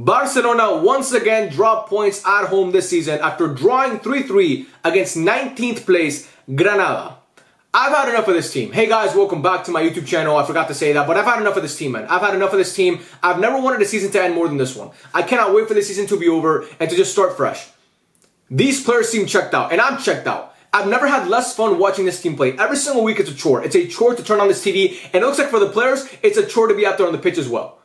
Barcelona once again dropped points at home this season after drawing 3-3 against 19th place Granada. I've had enough of this team. Hey guys, welcome back to my YouTube channel. I forgot to say that, but I've had enough of this team, man. I've had enough of this team. I've never wanted a season to end more than this one. I cannot wait for the season to be over and to just start fresh. These players seem checked out, and I'm checked out. I've never had less fun watching this team play. Every single week it's a chore. It's a chore to turn on this TV, and it looks like for the players, it's a chore to be out there on the pitch as well.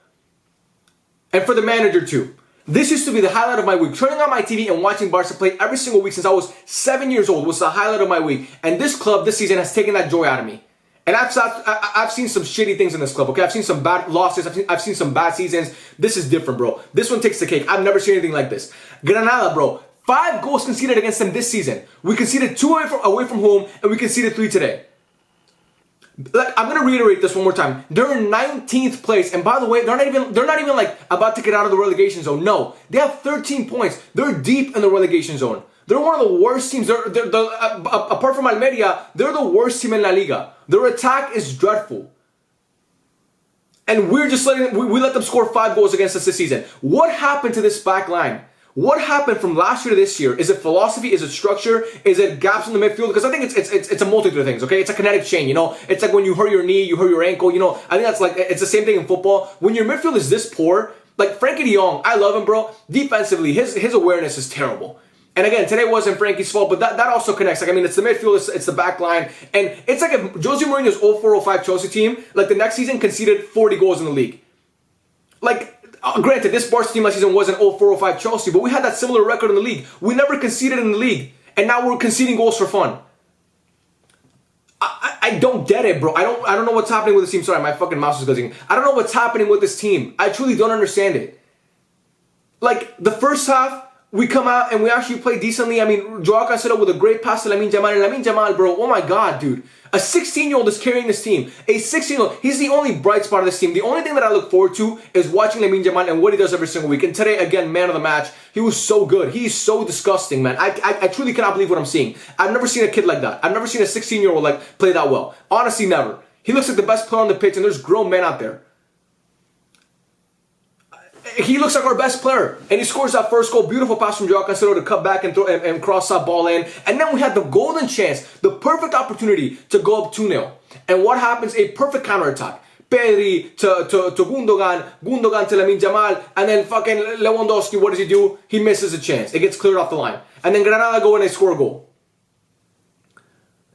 And for the manager too. This used to be the highlight of my week. Turning on my TV and watching Barca play every single week since I was 7 years old was the highlight of my week. And this club this season has taken that joy out of me. And I've seen some shitty things in this club, okay? I've seen some bad losses. I've seen some bad seasons. This is different, bro. This one takes the cake. I've never seen anything like this. Granada, bro. 5 goals conceded against them this season. We conceded 2 away from home, and we conceded 3 today. Like, I'm gonna reiterate this one more time. They're in 19th place, and by the way, they're not even like about to get out of the relegation zone. No, they have 13 points. They're deep in the relegation zone. They're one of the worst teams. Apart from Almeria, they're the worst team in La Liga. Their attack is dreadful, and we're just we let them score 5 goals against us this season. What happened to this back line? What happened from last year to this year? Is it philosophy? Is it structure? Is it gaps in the midfield? Because I think it's a multitude of things, okay? It's a kinetic chain, you know? It's like when you hurt your knee, you hurt your ankle, you know? I think that's like, it's the same thing in football. When your midfield is this poor, like Frankie de Jong, I love him, bro. Defensively, his awareness is terrible. And again, today wasn't Frankie's fault, but that also connects. Like, I mean, it's the midfield, it's the back line. And it's like if Jose Mourinho's 04-05 Chelsea team, like the next season conceded 40 goals in the league. Like, granted, this Barca team last season wasn't 04-05 Chelsea, but we had that similar record in the league. We never conceded in the league, and now we're conceding goals for fun. I don't get it, bro. I don't know what's happening with this team. Sorry, my fucking mouse is buzzing. I don't know what's happening with this team. I truly don't understand it. Like, the first half, we come out and we actually play decently. I mean, Joao Cancelo with a great pass to Lamine Yamal. And Lamine Yamal, bro, oh my God, dude. A 16-year-old is carrying this team. A 16-year-old, he's the only bright spot of this team. The only thing that I look forward to is watching Lamine Yamal and what he does every single week. And today, again, man of the match. He was so good. He's so disgusting, man. I truly cannot believe what I'm seeing. I've never seen a kid like that. I've never seen a 16-year-old like play that well. Honestly, never. He looks like the best player on the pitch, and there's grown men out there. He looks like our best player, and he scores that first goal. Beautiful pass from Joao Cancelo to cut back and throw and cross that ball in. And then we had the golden chance, the perfect opportunity to go up 2-0. And what happens? A perfect counterattack. Pedri to Gundogan, Gundogan to Lamine Yamal, and then fucking Lewandowski, what does he do? He misses a chance. It gets cleared off the line. And then Granada go and they score a goal.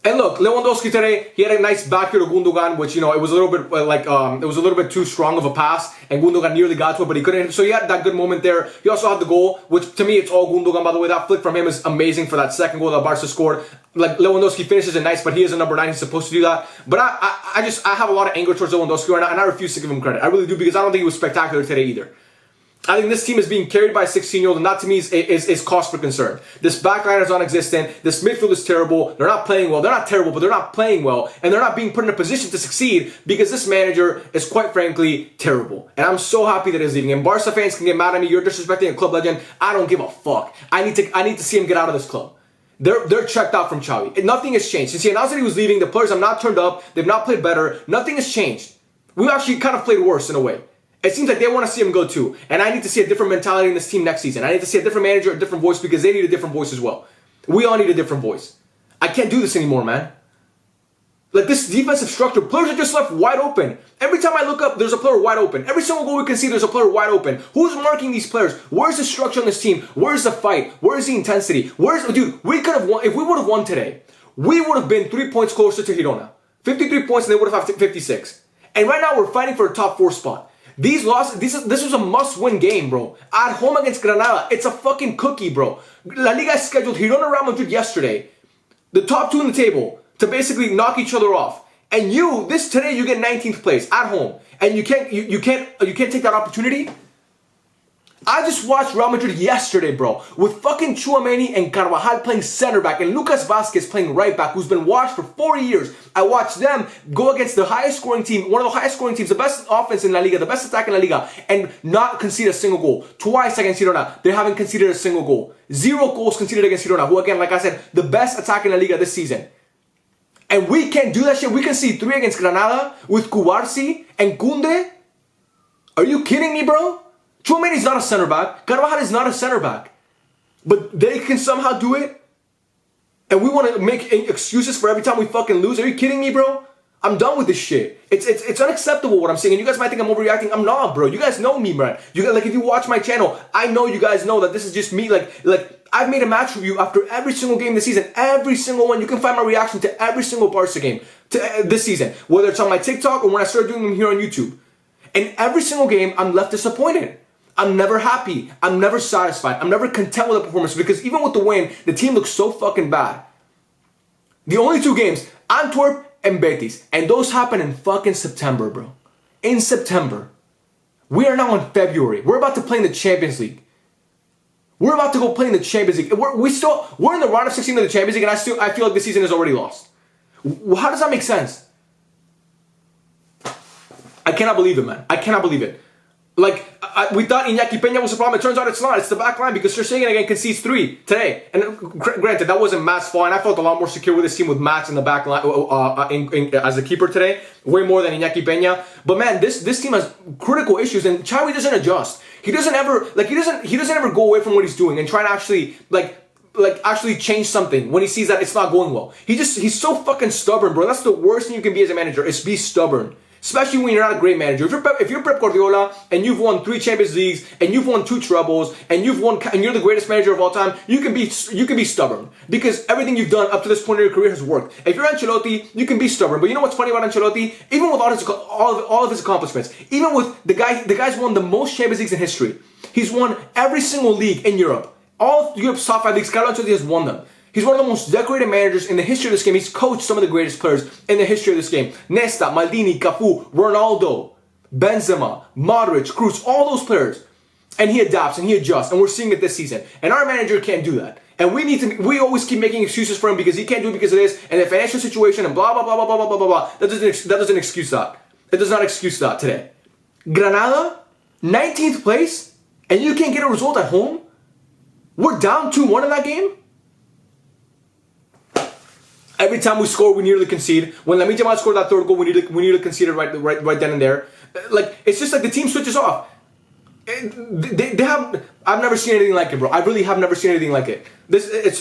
And look, Lewandowski today, he had a nice back here to Gundogan, which, you know, it was a little bit it was a little bit too strong of a pass, and Gundogan nearly got to it, but he couldn't. So he had that good moment there. He also had the goal, which to me, it's all Gundogan, by the way. That flick from him is amazing for that second goal that Barca scored. Like, Lewandowski finishes it nice, but he is a number 9. He's supposed to do that. But I have a lot of anger towards Lewandowski right now, and I refuse to give him credit. I really do, because I don't think he was spectacular today either. I think this team is being carried by a 16-year-old, and that to me is cause for concern. This backline is non-existent. This midfield is terrible. They're not playing well. They're not terrible, but they're not playing well. And they're not being put in a position to succeed because this manager is, quite frankly, terrible. And I'm so happy that he's leaving. And Barca fans can get mad at me. You're disrespecting a club legend. I don't give a fuck. I need to see him get out of this club. They're checked out from Xavi. Nothing has changed. Since he announced that he was leaving, the players have not turned up. They've not played better. Nothing has changed. We actually kind of played worse in a way. It seems like they want to see him go too. And I need to see a different mentality in this team next season. I need to see a different manager, a different voice, because they need a different voice as well. We all need a different voice. I can't do this anymore, man. Like, this defensive structure, players are just left wide open. Every time I look up, there's a player wide open. Every single goal we can see, there's a player wide open. Who's marking these players? Where's the structure on this team? Where's the fight? Where's the intensity? Dude, we could have won. If we would have won today, we would have been 3 points closer to Girona. 53 points, and they would have had 56. And right now, we're fighting for a top 4 spot. These losses, this was a must-win game, bro. At home against Granada, it's a fucking cookie, bro. La Liga scheduled Girona Real Madrid yesterday, the top 2 in the table, to basically knock each other off. And today you get 19th place at home, and you can't take that opportunity. I just watched Real Madrid yesterday, bro, with fucking Tchouaméni and Carvajal playing center back and Lucas Vázquez playing right back, who's been washed for 4 years. I watched them go against the highest scoring team, one of the highest scoring teams, the best offense in La Liga, the best attack in La Liga, and not concede a single goal. Twice against Girona, they haven't conceded a single goal. 0 goals conceded against Girona, who again, like I said, the best attack in La Liga this season. And we can't do that shit. We can see 3 against Granada with Cubarsí and Koundé. Are you kidding me, bro? Chouameni's not a center back. Carvajal is not a center back. But they can somehow do it? And we want to make excuses for every time we fucking lose? Are you kidding me, bro? I'm done with this shit. It's unacceptable what I'm saying. And you guys might think I'm overreacting. I'm not, bro. You guys know me, man. You guys, like, if you watch my channel, I know you guys know that this is just me. Like I've made a match review after every single game this season. Every single one. You can find my reaction to every single Barca game this season. Whether it's on my TikTok or when I started doing them here on YouTube. And every single game, I'm left disappointed. I'm never happy. I'm never satisfied. I'm never content with the performance because even with the win, the team looks so fucking bad. The only two games, Antwerp and Betis. And those happen in fucking September, bro. In September. We are now in February. We're about to play in the Champions League. We're about to go play in the Champions League. We're in the round of 16 of the Champions League and I feel like the season is already lost. How does that make sense? I cannot believe it, man. I cannot believe it. Like, we thought Iñaki Peña was the problem. It turns out it's not. It's the back line because Ter Stegen again concedes 3 today. And granted, that wasn't Matt's fault. And I felt a lot more secure with this team with Max in the back line as a keeper today. Way more than Iñaki Peña. But man, this team has critical issues and Xavi doesn't adjust. He doesn't ever go away from what he's doing and try to actually actually change something when he sees that it's not going well. He's so fucking stubborn, bro. That's the worst thing you can be as a manager, is be stubborn. Especially when you're not a great manager. If you're Pep Guardiola and you've won 3 Champions Leagues and you've won 2 trebles and you're the greatest manager of all time, you can be stubborn because everything you've done up to this point in your career has worked. If you're Ancelotti, you can be stubborn. But you know what's funny about Ancelotti? Even with all of his accomplishments, even with the guy's won the most Champions Leagues in history. He's won every single league in Europe. All of Europe's top 5 leagues, Carlo Ancelotti has won them. He's one of the most decorated managers in the history of this game. He's coached some of the greatest players in the history of this game. Nesta, Maldini, Cafu, Ronaldo, Benzema, Modric, Kroos, all those players. And he adapts and he adjusts. And we're seeing it this season. And our manager can't do that. And we always keep making excuses for him because he can't do it because of this and the financial situation and blah, blah, blah, blah, blah, blah, blah, blah. That doesn't excuse that. It does not excuse that today. Granada, 19th place, and you can't get a result at home? We're down 2-1 in that game? Every time we score, we nearly concede. When Lamine Yamal scored that 3rd goal, we nearly conceded right then and there. Like, it's just like the team switches off. I've never seen anything like it, bro. I really have never seen anything like it.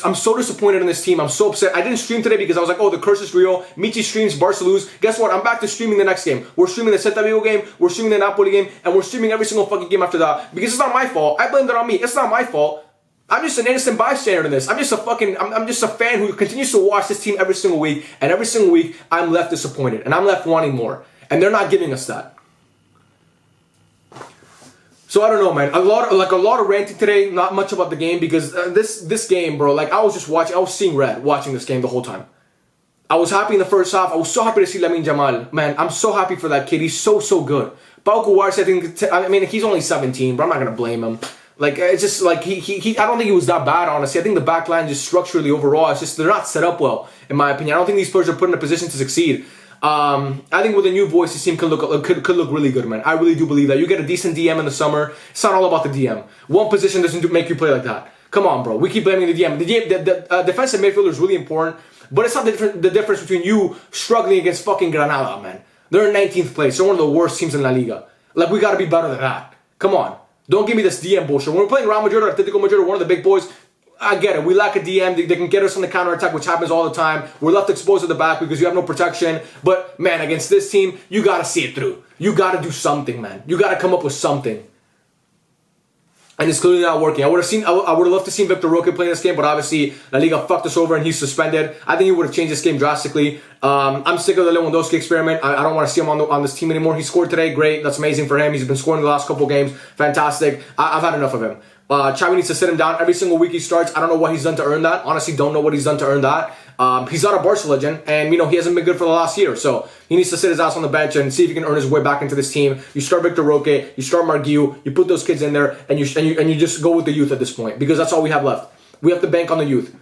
I'm so disappointed in this team. I'm so upset. I didn't stream today because I was like, oh, the curse is real. Michi streams, Barca lose. Guess what? I'm back to streaming the next game. We're streaming the Celta Vigo game. We're streaming the Napoli game. And we're streaming every single fucking game after that. Because it's not my fault. I blame that on me. It's not my fault. I'm just an innocent bystander in this. I'm just a fan who continues to watch this team every single week. And every single week, I'm left disappointed. And I'm left wanting more. And they're not giving us that. So I don't know, man. A lot of ranting today. Not much about the game because this game, bro. Like I was seeing red watching this game the whole time. I was happy in the first half. I was so happy to see Lamine Yamal. Man, I'm so happy for that kid. He's so good. Pau Cubarsí, I mean, he's only 17, but I'm not gonna blame him. Like, it's just like, I don't think he was that bad, honestly. I think the back line just structurally overall, it's just, they're not set up well, in my opinion. I don't think these players are put in a position to succeed. I think with a new voice, this team could look really good, man. I really do believe that. You get a decent DM in the summer, it's not all about the DM. One position doesn't make you play like that. Come on, bro. We keep blaming the DM. The defensive midfielder is really important, but it's not the difference between you struggling against fucking Granada, man. They're in 19th place. They're one of the worst teams in La Liga. Like, we gotta be better than that. Come on. Don't give me this DM bullshit. When we're playing Real Madrid or Atletico Madrid or one of the big boys, I get it. We lack a DM. They can get us on the counter-attack, which happens all the time. We're left exposed at the back because you have no protection. But, man, against this team, you got to see it through. You got to do something, man. You got to come up with something. And it's clearly not working. I would have loved to see Victor Roque play in this game, but obviously La Liga fucked us over and he's suspended. I think he would have changed this game drastically. I'm sick of the Lewandowski experiment. I don't want to see him on this team anymore. He scored today, great. That's amazing for him. He's been scoring the last couple games, fantastic. I've had enough of him. Xavi needs to sit him down every single week he starts. I don't know what he's done to earn that. Honestly, don't know what he's done to earn that. He's not a Barca legend, and he hasn't been good for the last year. So he needs to sit his ass on the bench and see if he can earn his way back into this team. You start Victor Roque, you start Marguiu, you put those kids in there, and you just go with the youth at this point because that's all we have left. We have to bank on the youth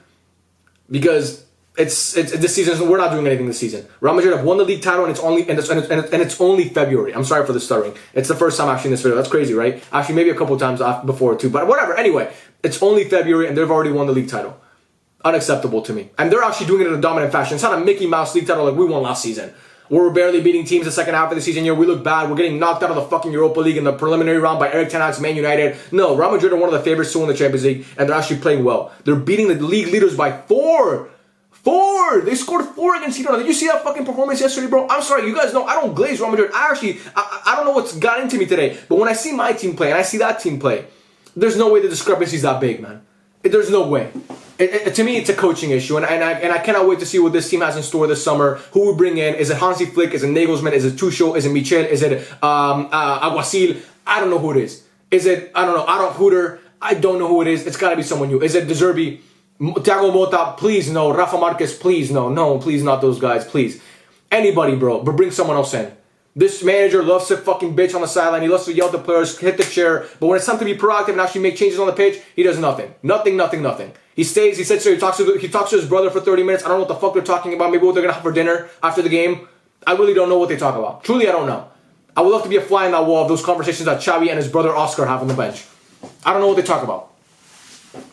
because it's this season. We're not doing anything this season. Real Madrid have won the league title, and it's only February. I'm sorry for the stuttering. It's the first time actually in this video. That's crazy, right? Actually, maybe a couple times before too, but whatever. Anyway, it's only February, and they've already won the league title. Unacceptable to me. And they're actually doing it in a dominant fashion. It's not a Mickey Mouse league title like we won last season. We're barely beating teams the second half of the season here. We look bad. We're getting knocked out of the fucking Europa League in the preliminary round by Eric Ten Hag's Man United. No, Real Madrid are one of the favorites to win the Champions League, and they're actually playing well. They're beating the league leaders by 4. 4! They scored 4 against Girona. Did you see that fucking performance yesterday, bro? I'm sorry, you guys know I don't glaze Real Madrid. I don't know what's got into me today, but when I see my team play and I see that team play, there's no way the discrepancy is that big, man. There's no way. To me, it's a coaching issue, and I cannot wait to see what this team has in store this summer. Who we bring in? Is it Hansi Flick? Is it Nagelsmann? Is it Tuchel? Is it Michel? Is it Aguasil? I don't know who it is. Is it, I don't know, Adolf Hutter? I don't know who it is. It's got to be someone new. Is it De Zerbi? Thiago Motta? Please no. Rafa Marquez? Please no. No, please not those guys. Please. Anybody, bro. But bring someone else in. This manager loves to fucking bitch on the sideline. He loves to yell at the players, hit the chair. But when it's time to be proactive and actually make changes on the pitch, he does nothing. Nothing. He stays, he sits there, he talks to his brother for 30 minutes. I don't know what the fuck they're talking about. Maybe what they're going to have for dinner after the game. I really don't know what they talk about. Truly, I don't know. I would love to be a fly in that wall of those conversations that Xavi and his brother Oscar have on the bench. I don't know what they talk about.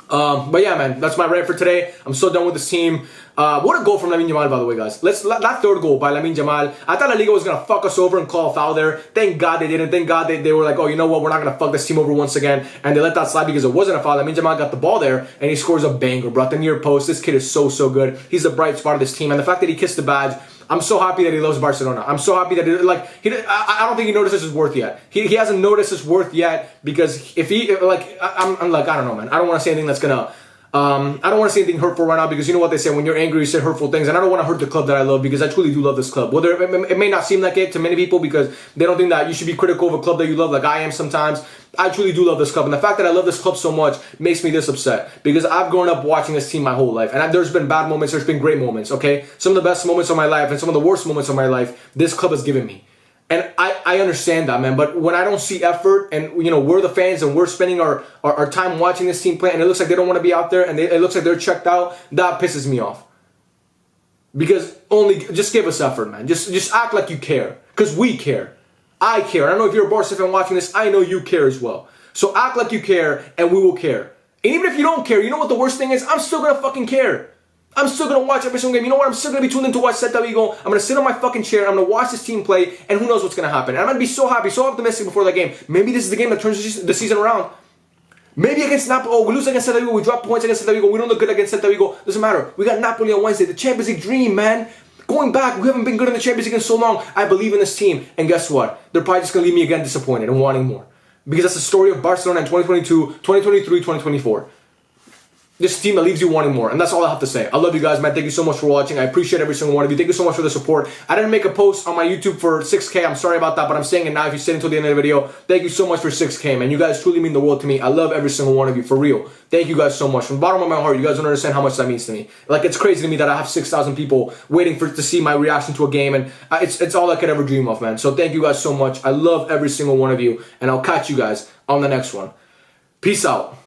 But yeah, man, that's my rant for today. I'm so done with this team. What a goal from Lamine Yamal, by the way, guys. That third goal by Lamine Yamal. I thought La Liga was going to fuck us over and call a foul there. Thank God they didn't. Thank God they were like, oh, you know what? We're not going to fuck this team over once again. And they let that slide because it wasn't a foul. Lamine Yamal got the ball there and he scores a banger, bro. At the near post. This kid is so good. He's the bright spot of this team. And the fact that he kissed the badge, I'm so happy that he loves Barcelona. I'm so happy that I don't think he noticed his worth yet. He hasn't noticed his worth yet because if he I'm like, I don't know, man. I don't want to say anything that's gonna I don't want to say anything hurtful right now because you know what they say, when you're angry you say hurtful things, and I don't want to hurt the club that I love because I truly do love this club. Whether it may not seem like it to many people because they don't think that you should be critical of a club that you love like I am sometimes. I truly do love this club, and the fact that I love this club so much makes me this upset because I've grown up watching this team my whole life, and there's been bad moments, there's been great moments, okay? Some of the best moments of my life and some of the worst moments of my life this club has given me. And I understand that, man, but when I don't see effort and, you know, we're the fans and we're spending our time watching this team play and it looks like they don't want to be out there and it looks like they're checked out, that pisses me off. Because just give us effort, man. Just act like you care. Because we care. I care. I don't know if you're a Barca fan watching this, I know you care as well. So act like you care and we will care. And even if you don't care, you know what the worst thing is? I'm still going to fucking care. I'm still going to watch every single game. You know what? I'm still going to be tuned in to watch Celta Vigo. I'm going to sit on my fucking chair. I'm going to watch this team play. And who knows what's going to happen. And I'm going to be so happy, so optimistic before that game. Maybe this is the game that turns the season around. Maybe against Napoli. Oh, we lose against Celta Vigo. We drop points against Celta Vigo. We don't look good against Celta Vigo. Doesn't matter. We got Napoli on Wednesday. The Champions League dream, man. Going back, we haven't been good in the Champions League in so long. I believe in this team. And guess what? They're probably just going to leave me again disappointed and wanting more. Because that's the story of Barcelona in 2022, 2023, 2024. This team that leaves you wanting more. And that's all I have to say. I love you guys, man. Thank you so much for watching. I appreciate every single one of you. Thank you so much for the support. I didn't make a post on my YouTube for 6K. I'm sorry about that, but I'm saying it now if you stay until the end of the video. Thank you so much for 6K, man. You guys truly mean the world to me. I love every single one of you, for real. Thank you guys so much. From the bottom of my heart, you guys don't understand how much that means to me. Like, it's crazy to me that I have 6,000 people waiting to see my reaction to a game, and it's all I could ever dream of, man. So thank you guys so much. I love every single one of you, and I'll catch you guys on the next one. Peace out.